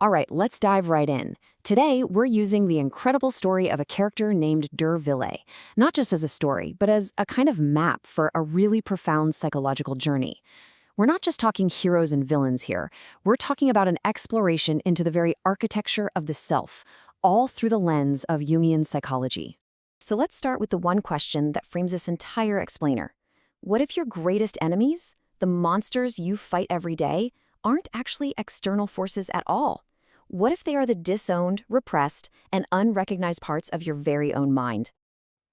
All right, let's dive right in. Today, we're using the incredible story of a character named Wille, not just as a story, but as a kind of map for a really profound psychological journey. We're not just talking heroes and villains here. We're talking about an exploration into the very architecture of the self, all through the lens of Jungian psychology. So let's start with the one question that frames this entire explainer. What if your greatest enemies, the monsters you fight every day, aren't actually external forces at all? What if they are the disowned, repressed, and unrecognized parts of your very own mind?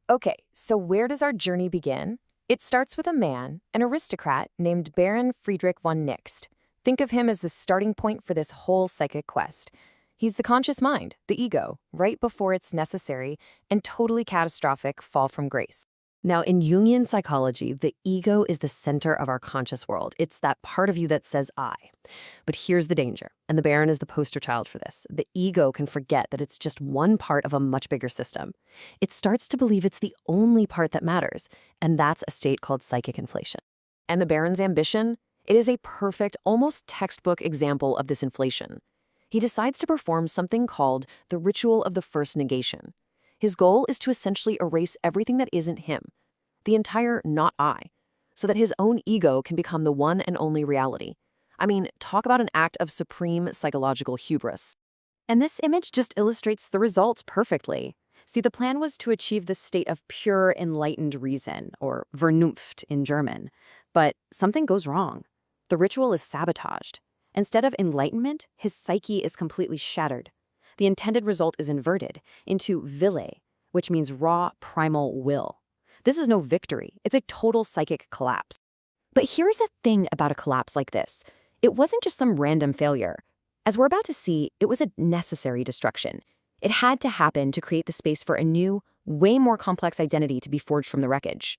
Okay, so where does our journey begin? It starts with a man, an aristocrat named Baron Friedrich von Nixt. Think of him as the starting point for this whole psychic quest. He's the conscious mind, the ego, right before its necessary and totally catastrophic fall from grace. Now, in Jungian psychology, the ego is the center of our conscious world. It's that part of you that says I. But here's the danger, and the Baron is the poster child for this. The ego can forget that it's just one part of a much bigger system. It starts to believe it's the only part that matters, and that's a state called psychic inflation. And the Baron's ambition? It is a perfect, almost textbook example of this inflation. He decides to perform something called the ritual of the first negation. His goal is to essentially erase everything that isn't him, the entire not I, so that his own ego can become the one and only reality. I mean, talk about an act of supreme psychological hubris. And this image just illustrates the result perfectly. See, the plan was to achieve this state of pure enlightened reason, or Vernunft in German. But something goes wrong. The ritual is sabotaged. Instead of enlightenment, his psyche is completely shattered. The intended result is inverted into Wille, which means raw, primal will. This is no victory. It's a total psychic collapse. But here's the thing about a collapse like this. It wasn't just some random failure. As we're about to see, it was a necessary destruction. It had to happen to create the space for a new, way more complex identity to be forged from the wreckage.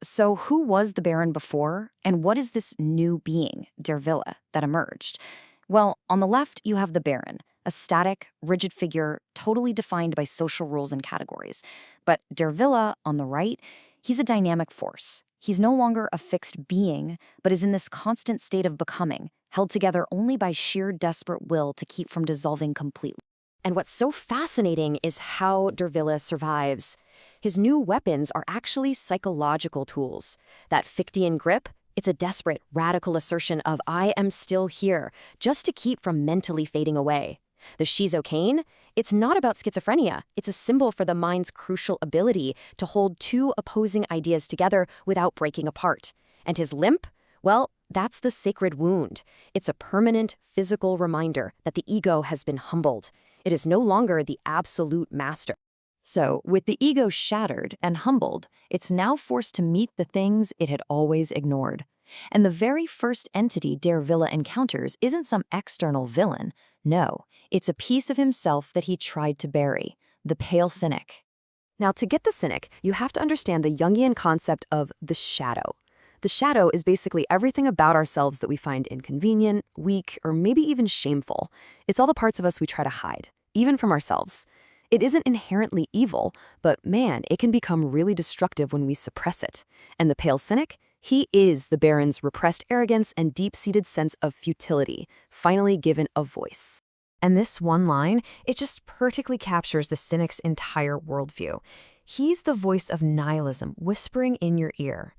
So who was the Baron before, and what is this new being, der Wille, that emerged? Well, on the left, you have the Baron, a static, rigid figure totally defined by social rules and categories. But der Wille, on the right, he's a dynamic force. He's no longer a fixed being, but is in this constant state of becoming, held together only by sheer desperate will to keep from dissolving completely. And what's so fascinating is how der Wille survives. His new weapons are actually psychological tools. That Fichtean grip, it's a desperate, radical assertion of I am still here, just to keep from mentally fading away. The schizocane, it's not about schizophrenia. It's a symbol for the mind's crucial ability to hold two opposing ideas together without breaking apart. And his limp? Well, that's the sacred wound. It's a permanent, physical reminder that the ego has been humbled. It is no longer the absolute master. So, with the ego shattered and humbled, it's now forced to meet the things it had always ignored. And the very first entity der Wille encounters isn't some external villain. No, it's a piece of himself that he tried to bury, the pale cynic. Now, to get the cynic, you have to understand the Jungian concept of the shadow. The shadow is basically everything about ourselves that we find inconvenient, weak, or maybe even shameful. It's all the parts of us we try to hide, even from ourselves. It isn't inherently evil, but man, it can become really destructive when we suppress it. And the pale cynic? He is the Baron's repressed arrogance and deep-seated sense of futility, finally given a voice. And this one line, it just perfectly captures the cynic's entire worldview. He's the voice of nihilism whispering in your ear.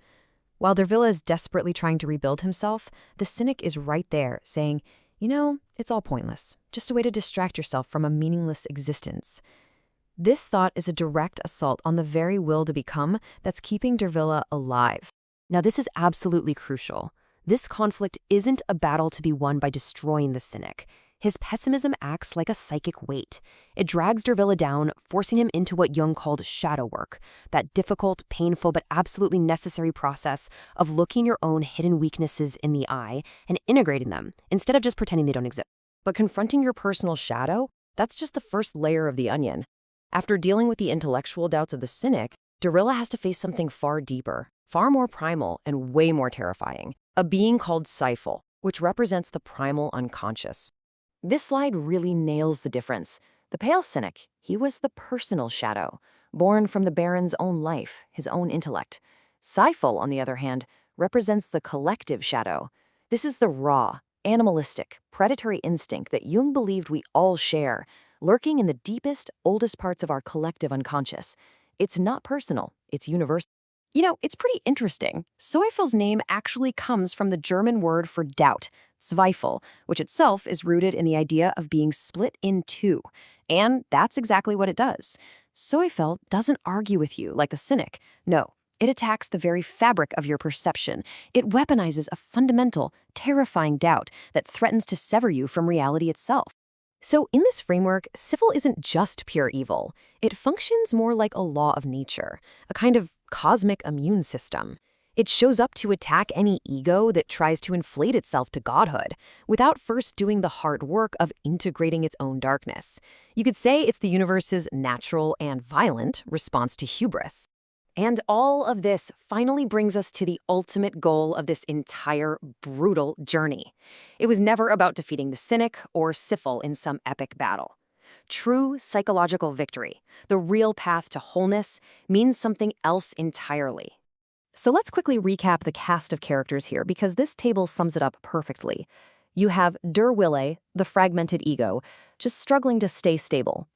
While der Wille is desperately trying to rebuild himself, the cynic is right there saying, you know, it's all pointless, just a way to distract yourself from a meaningless existence. This thought is a direct assault on the very will to become that's keeping der Wille alive. Now, this is absolutely crucial. This conflict isn't a battle to be won by destroying the cynic. His pessimism acts like a psychic weight. It drags der Wille down, forcing him into what Jung called shadow work, that difficult, painful, but absolutely necessary process of looking your own hidden weaknesses in the eye and integrating them, instead of just pretending they don't exist. But confronting your personal shadow, that's just the first layer of the onion. After dealing with the intellectual doubts of the cynic, der Wille has to face something far deeper, far more primal, and way more terrifying, a being called Seifel, which represents the primal unconscious. This slide really nails the difference. The pale cynic, he was the personal shadow, born from the Baron's own life, his own intellect. Seifel, on the other hand, represents the collective shadow. This is the raw, animalistic, predatory instinct that Jung believed we all share, lurking in the deepest, oldest parts of our collective unconscious. It's not personal, it's universal. It's pretty interesting. Zweifel's name actually comes from the German word for doubt, Zweifel, which itself is rooted in the idea of being split in two. And that's exactly what it does. Zweifel doesn't argue with you like the cynic. No, it attacks the very fabric of your perception. It weaponizes a fundamental, terrifying doubt that threatens to sever you from reality itself. So in this framework, civil isn't just pure evil. It functions more like a law of nature, a kind of cosmic immune system. It shows up to attack any ego that tries to inflate itself to godhood, without first doing the hard work of integrating its own darkness. You could say it's the universe's natural and violent response to hubris. And all of this finally brings us to the ultimate goal of this entire brutal journey. It was never about defeating the cynic or Sifil in some epic battle. True psychological victory, the real path to wholeness, means something else entirely. So let's quickly recap the cast of characters here, because this table sums it up perfectly. You have Wille, the fragmented ego, just struggling to stay stable.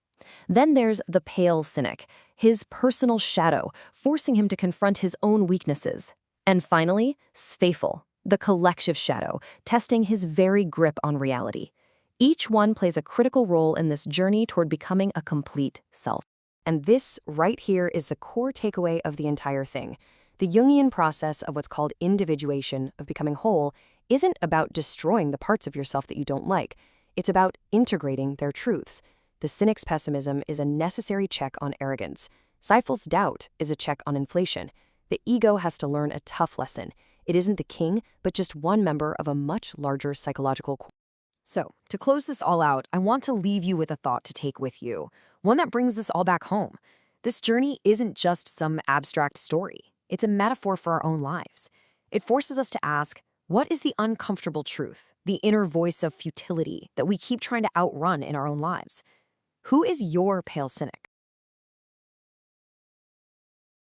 Then there's the pale cynic, his personal shadow, forcing him to confront his own weaknesses. And finally, Zweifel, the collective shadow, testing his very grip on reality. Each one plays a critical role in this journey toward becoming a complete self. And this right here is the core takeaway of the entire thing. The Jungian process of what's called individuation, of becoming whole, isn't about destroying the parts of yourself that you don't like. It's about integrating their truths. The cynic's pessimism is a necessary check on arrogance. Zweifel's doubt is a check on inflation. The ego has to learn a tough lesson. It isn't the king, but just one member of a much larger psychological core. So, to close this all out, I want to leave you with a thought to take with you, one that brings this all back home. This journey isn't just some abstract story. It's a metaphor for our own lives. It forces us to ask, what is the uncomfortable truth, the inner voice of futility that we keep trying to outrun in our own lives? Who is your pale cynic?